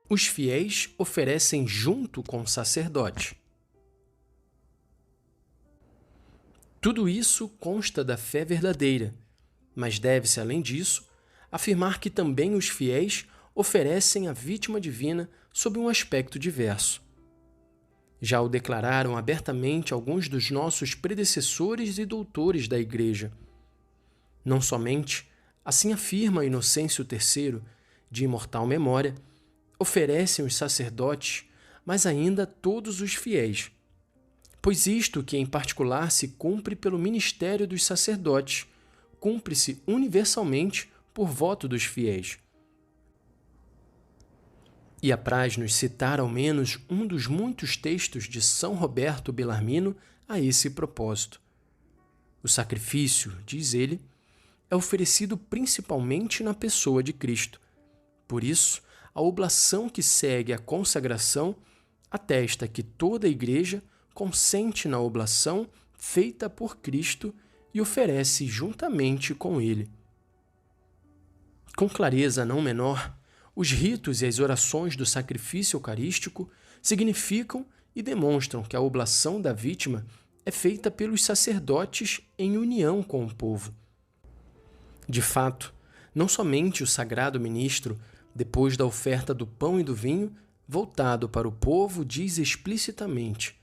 Os fiéis oferecem junto com o sacerdote. Tudo isso consta da fé verdadeira, mas deve-se, além disso, afirmar que também os fiéis oferecem a vítima divina sob um aspecto diverso. Já o declararam abertamente alguns dos nossos predecessores e doutores da Igreja. Não somente, assim afirma Inocêncio III, de imortal memória, oferecem os sacerdotes, mas ainda todos os fiéis. Pois isto que em particular se cumpre pelo ministério dos sacerdotes, cumpre-se universalmente por voto dos fiéis. E apraz-nos citar ao menos um dos muitos textos de São Roberto Bellarmino a esse propósito. O sacrifício, diz ele, é oferecido principalmente na pessoa de Cristo. Por isso, a oblação que segue a consagração atesta que toda a Igreja consente na oblação feita por Cristo e oferece juntamente com ele. Com clareza não menor, os ritos e as orações do sacrifício eucarístico significam e demonstram que a oblação da vítima é feita pelos sacerdotes em união com o povo. De fato, não somente o sagrado ministro, depois da oferta do pão e do vinho, voltado para o povo, diz explicitamente: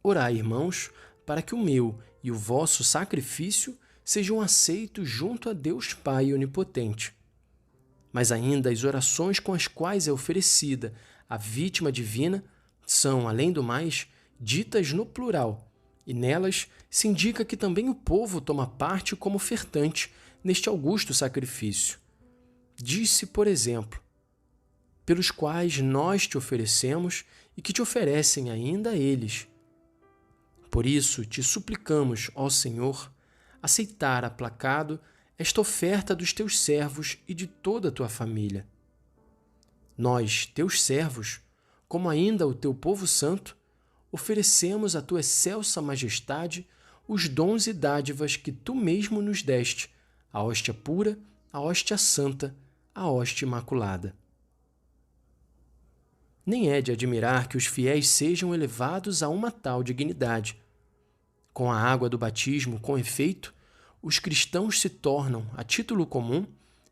Orai, irmãos, para que o meu e o vosso sacrifício sejam aceitos junto a Deus Pai Onipotente. Mas ainda as orações com as quais é oferecida a vítima divina são, além do mais, ditas no plural, e nelas se indica que também o povo toma parte como ofertante neste augusto sacrifício. Diz-se, por exemplo, pelos quais nós te oferecemos e que te oferecem ainda eles. Por isso te suplicamos, ó Senhor, aceitar aplacado esta oferta dos teus servos e de toda a tua família. Nós, teus servos, como ainda o teu povo santo, oferecemos à tua excelsa majestade os dons e dádivas que tu mesmo nos deste, a hóstia pura, a hóstia santa, a hóstia imaculada. Nem é de admirar que os fiéis sejam elevados a uma tal dignidade. Com a água do batismo, com efeito, os cristãos se tornam, a título comum,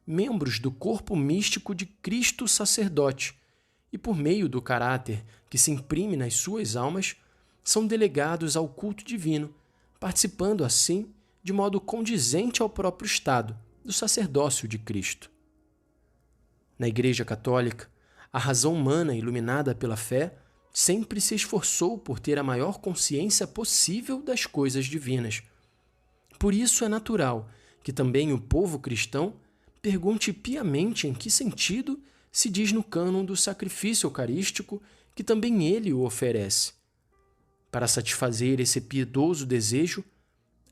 membros do corpo místico de Cristo sacerdote e, por meio do caráter que se imprime nas suas almas, são delegados ao culto divino, participando assim de modo condizente ao próprio estado do sacerdócio de Cristo. Na Igreja Católica, a razão humana iluminada pela fé sempre se esforçou por ter a maior consciência possível das coisas divinas. Por isso é natural que também o povo cristão pergunte piamente em que sentido se diz no cânon do sacrifício eucarístico que também ele o oferece. Para satisfazer esse piedoso desejo,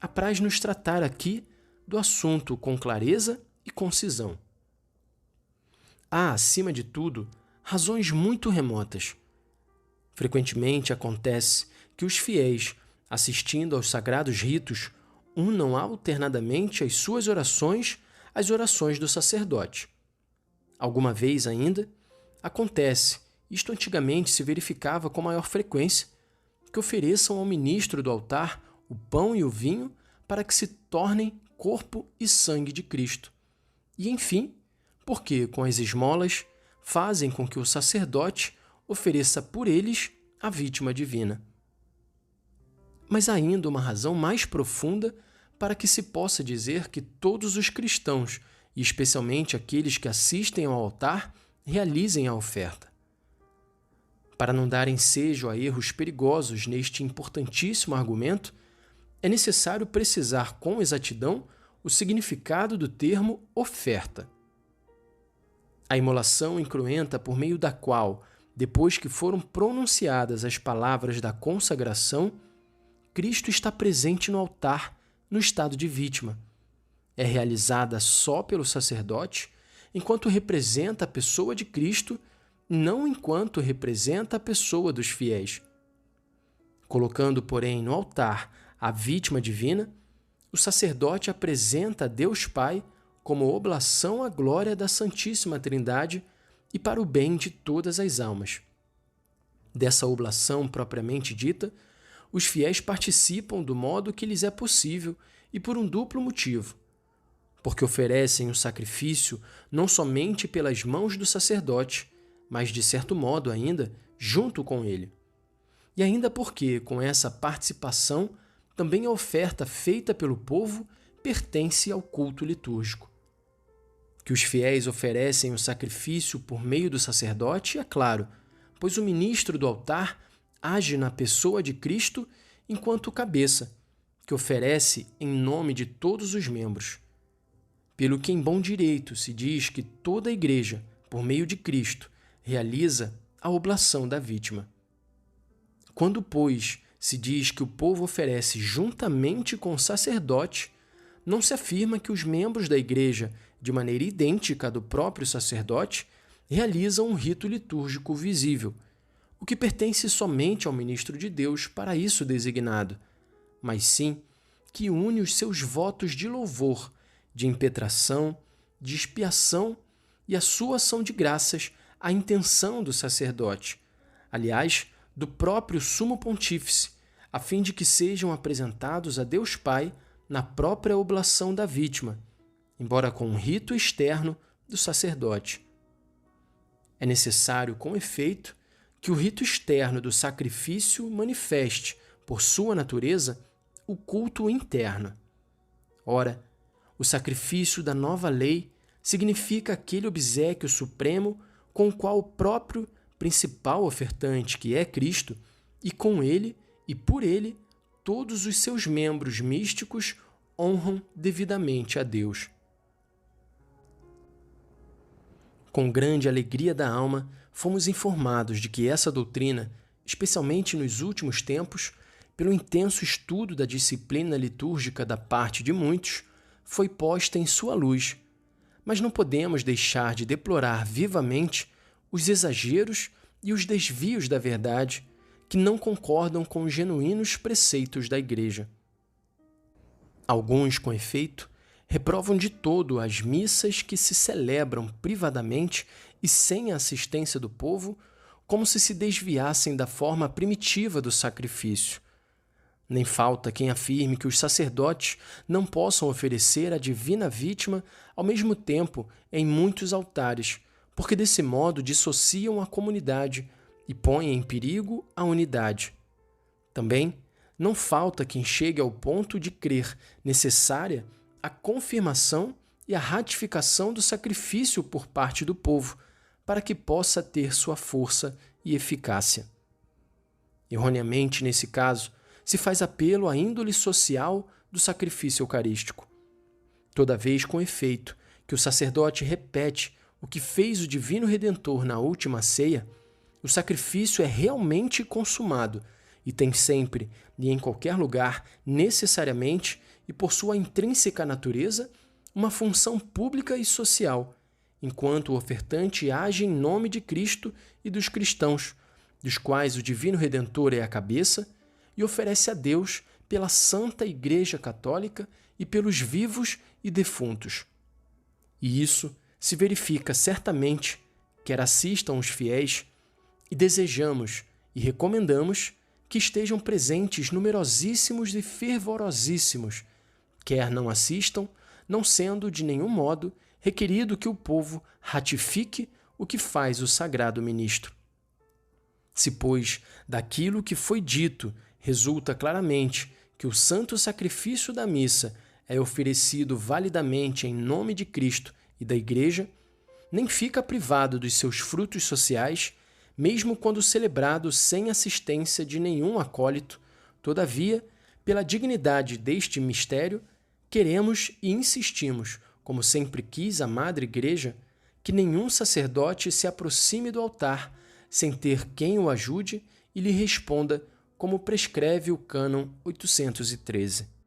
apraz-nos tratar aqui do assunto com clareza e concisão. Há, acima de tudo, razões muito remotas. Frequentemente acontece que os fiéis, assistindo aos sagrados ritos, unam alternadamente as suas orações às orações do sacerdote. Alguma vez ainda, acontece, isto antigamente se verificava com maior frequência, que ofereçam ao ministro do altar o pão e o vinho para que se tornem corpo e sangue de Cristo. E, enfim, porque com as esmolas fazem com que o sacerdote ofereça por eles a vítima divina. Mas há ainda uma razão mais profunda para que se possa dizer que todos os cristãos, e especialmente aqueles que assistem ao altar, realizem a oferta. Para não dar ensejo a erros perigosos neste importantíssimo argumento, é necessário precisar com exatidão o significado do termo oferta. A imolação incruenta por meio da qual, depois que foram pronunciadas as palavras da consagração, Cristo está presente no altar no estado de vítima. É realizada só pelo sacerdote, enquanto representa a pessoa de Cristo, não enquanto representa a pessoa dos fiéis. Colocando, porém, no altar a vítima divina, o sacerdote apresenta a Deus Pai como oblação à glória da Santíssima Trindade e para o bem de todas as almas. Dessa oblação propriamente dita, os fiéis participam do modo que lhes é possível e por um duplo motivo: porque oferecem o sacrifício não somente pelas mãos do sacerdote, mas, de certo modo ainda, junto com ele. E ainda porque, com essa participação, também a oferta feita pelo povo pertence ao culto litúrgico. Que os fiéis oferecem o sacrifício por meio do sacerdote, é claro, pois o ministro do altar age na pessoa de Cristo enquanto cabeça, que oferece em nome de todos os membros. Pelo que em bom direito se diz que toda a Igreja, por meio de Cristo, realiza a oblação da vítima. Quando, pois, se diz que o povo oferece juntamente com o sacerdote, não se afirma que os membros da Igreja, de maneira idêntica à do próprio sacerdote, realizam um rito litúrgico visível, o que pertence somente ao ministro de Deus para isso designado, mas sim que une os seus votos de louvor, de impetração, de expiação e a sua ação de graças à intenção do sacerdote, aliás, do próprio sumo pontífice, a fim de que sejam apresentados a Deus Pai na própria oblação da vítima, embora com um rito externo do sacerdote. É necessário, com efeito, que o rito externo do sacrifício manifeste, por sua natureza, o culto interno. Ora, o sacrifício da nova lei significa aquele obséquio supremo com o qual o próprio principal ofertante, que é Cristo, e com ele e por ele, todos os seus membros místicos honram devidamente a Deus. Com grande alegria da alma, fomos informados de que essa doutrina, especialmente nos últimos tempos, pelo intenso estudo da disciplina litúrgica da parte de muitos, foi posta em sua luz, mas não podemos deixar de deplorar vivamente os exageros e os desvios da verdade que não concordam com os genuínos preceitos da Igreja. Alguns, com efeito, reprovam de todo as missas que se celebram privadamente e sem a assistência do povo, como se desviassem da forma primitiva do sacrifício. Nem falta quem afirme que os sacerdotes não possam oferecer a divina vítima ao mesmo tempo em muitos altares, porque desse modo dissociam a comunidade e põem em perigo a unidade. Também não falta quem chegue ao ponto de crer necessária a confirmação e a ratificação do sacrifício por parte do povo, para que possa ter sua força e eficácia. Erroneamente, nesse caso, se faz apelo à índole social do sacrifício eucarístico. Toda vez, com efeito, que o sacerdote repete o que fez o Divino Redentor na última ceia, o sacrifício é realmente consumado e tem sempre e em qualquer lugar, necessariamente e por sua intrínseca natureza, uma função pública e social, enquanto o ofertante age em nome de Cristo e dos cristãos, dos quais o Divino Redentor é a cabeça, e oferece a Deus pela Santa Igreja Católica e pelos vivos e defuntos. E isso se verifica certamente, quer assistam os fiéis, e desejamos e recomendamos que estejam presentes numerosíssimos e fervorosíssimos, quer não assistam, não sendo de nenhum modo requerido que o povo ratifique o que faz o sagrado ministro. Se, pois, daquilo que foi dito resulta claramente que o santo sacrifício da missa é oferecido validamente em nome de Cristo e da Igreja, nem fica privado dos seus frutos sociais, mesmo quando celebrado sem assistência de nenhum acólito. Todavia, pela dignidade deste mistério, queremos e insistimos, como sempre quis a Madre Igreja, que nenhum sacerdote se aproxime do altar sem ter quem o ajude e lhe responda, como prescreve o cânon 813.